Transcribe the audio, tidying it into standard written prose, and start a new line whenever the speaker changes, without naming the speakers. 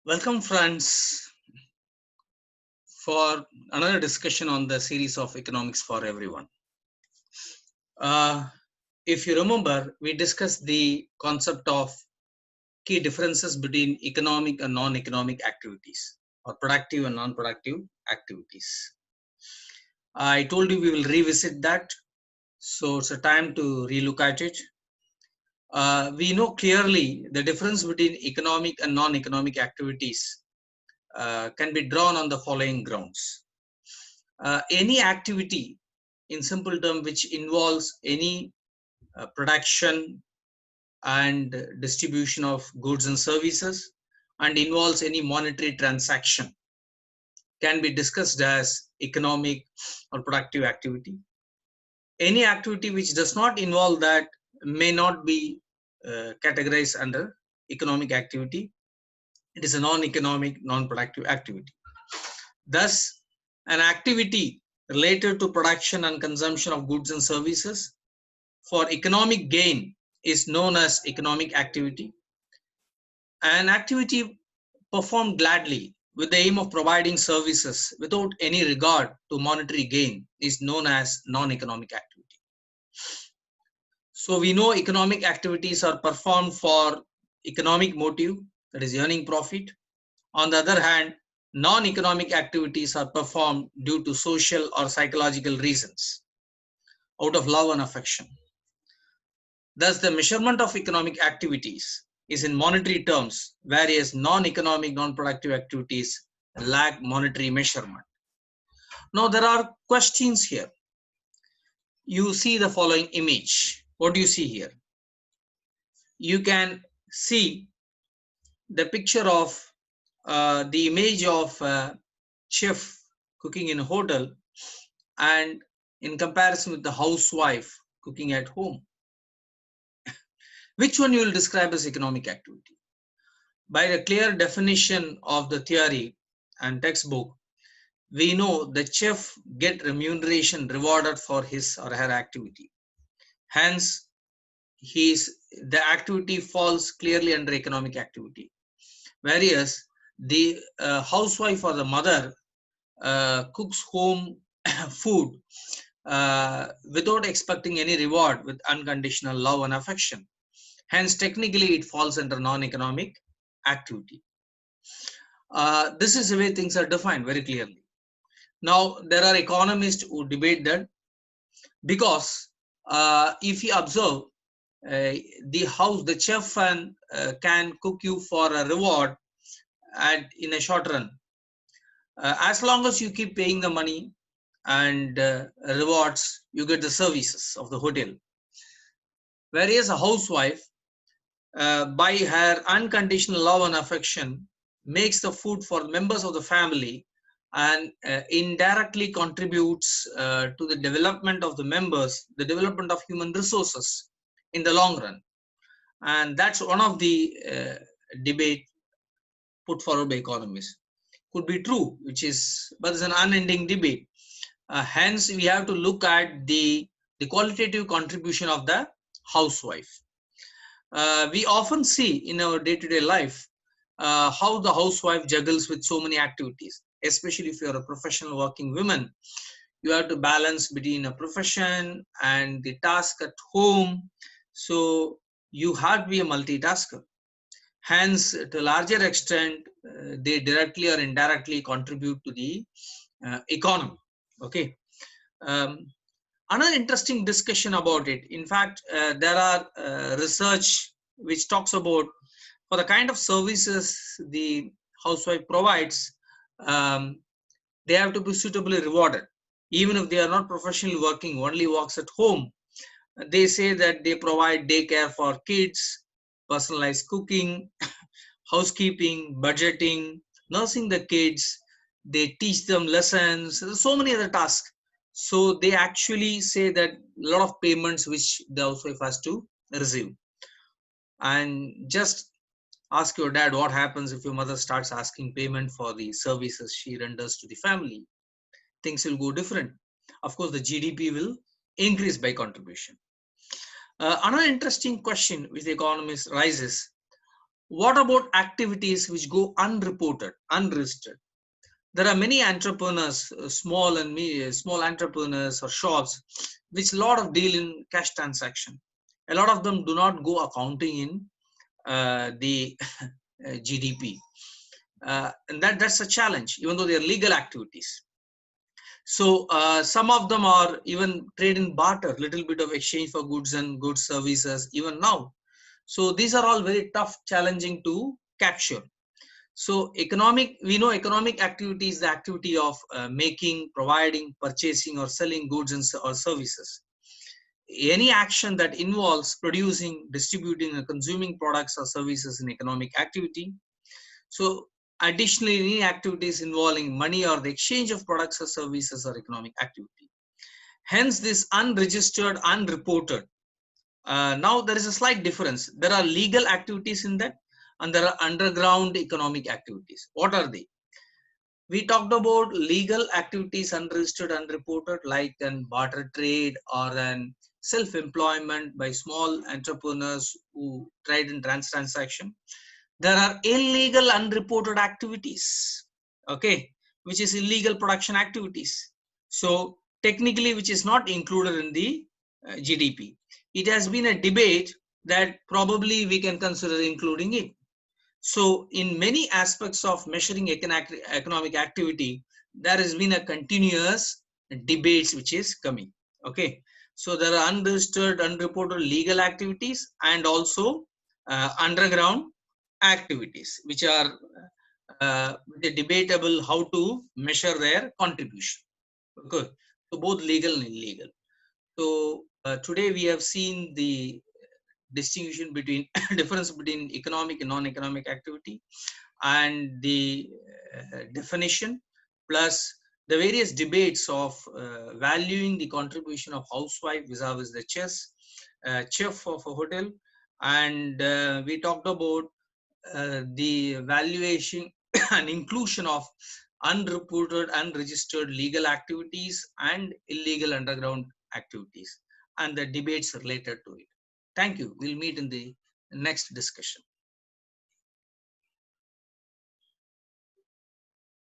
Welcome, friends, for another discussion on the series of Economics for Everyone. Uh, if you remember, we discussed the concept of key differences between economic and non economic activities, or productive and non productive activities. I told you we will revisit that, so it's a time to relook at it. We know clearly the difference between economic and non economic activities can be drawn on the following grounds. Any activity in simple term which involves any production and distribution of goods and services and involves any monetary transaction can be discussed as economic or productive activity. Any activity which does not involve that may not be categorized under economic activity. It is a non-economic, non-productive activity. Thus, an activity related to production and consumption of goods and services for economic gain is known as economic activity. An activity performed gladly with the aim of providing services without any regard to monetary gain is known as non-economic activity. So we know economic activities are performed for economic motive, that is earning profit. On the other hand, non-economic activities are performed due to social or psychological reasons, out of love and affection. Thus, the measurement of economic activities is in monetary terms, whereas non-economic, non-productive activities lack monetary measurement. Now, there are questions here. You see the following image. What do you see here? You can see the picture of the image of a chef cooking in a hotel and in comparison with the housewife cooking at home. Which one you will describe as economic activity? By the clear definition of the theory and textbook, we know the chef get remuneration rewarded for his or her activity. Hence, the activity falls clearly under economic activity. Whereas the housewife or the mother cooks home food without expecting any reward with unconditional love and affection. Hence, technically, it falls under non-economic activity. This is the way things are defined very clearly. Now, there are economists who debate that because if you observe the chef can cook you for a reward and in a short run. As long as you keep paying the money and rewards, you get the services of the hotel. Whereas a housewife, by her unconditional love and affection, makes the food for members of the family and indirectly contributes to the development of the members, the development of human resources in the long run. And that's one of the debate put forward by economists. Could be true, but it's an unending debate. Hence, we have to look at the qualitative contribution of the housewife. We often see in our day-to-day life how the housewife juggles with so many activities, especially if you're a professional working woman. You have to balance between a profession and the task at home. So you have to be a multitasker. Hence, to a larger extent, they directly or indirectly contribute to the economy. Okay. Another interesting discussion about it. In fact, there are research which talks about for the kind of services the housewife provides, they have to be suitably rewarded. Even if they are not professionally working, only works at home, they say that they provide daycare for kids, personalized cooking, housekeeping, budgeting, nursing the kids. They teach them lessons. There's so many other tasks. So they actually say that a lot of payments which the housewife has to receive. And just ask your dad what happens if your mother starts asking payment for the services she renders to the family. Things will go different. Of course, the GDP will increase by contribution. Another interesting question which the economist raises: What about activities which go unreported, unregistered? There are many entrepreneurs, small entrepreneurs or shops, which a lot of deal in cash transaction. A lot of them do not go accounting in the GDP, and that's a challenge, even though they are legal activities. So some of them are even trade in barter, little bit of exchange for goods and goods services even now. So these are all very tough, challenging to capture. So we know economic activity is the activity of making, providing, purchasing or selling goods or services. Any action that involves producing, distributing or consuming products or services in economic activity. So additionally, any activities involving money or the exchange of products or services or economic activity. Hence this unregistered, unreported. Now there is a slight difference. There are legal activities in that and there are underground economic activities. What are they? We talked about legal activities, unregistered, unreported, like an barter trade or an self-employment by small entrepreneurs who trade in transaction. There are illegal, unreported activities, okay, which is illegal production activities. So technically, which is not included in the GDP. It has been a debate that probably we can consider including it. So in many aspects of measuring economic activity, there has been a continuous debates which is coming. Okay. So there are unregistered, unreported legal activities and also underground activities, which are debatable how to measure their contribution. Okay. So both legal and illegal. So today we have seen the distinction between difference between economic and non-economic activity and the definition plus the various debates of valuing the contribution of housewife vis-a-vis the chef of a hotel, and we talked about the valuation and inclusion of unreported, unregistered legal activities and illegal underground activities and the debates related to it. Thank you. We'll meet in the next discussion.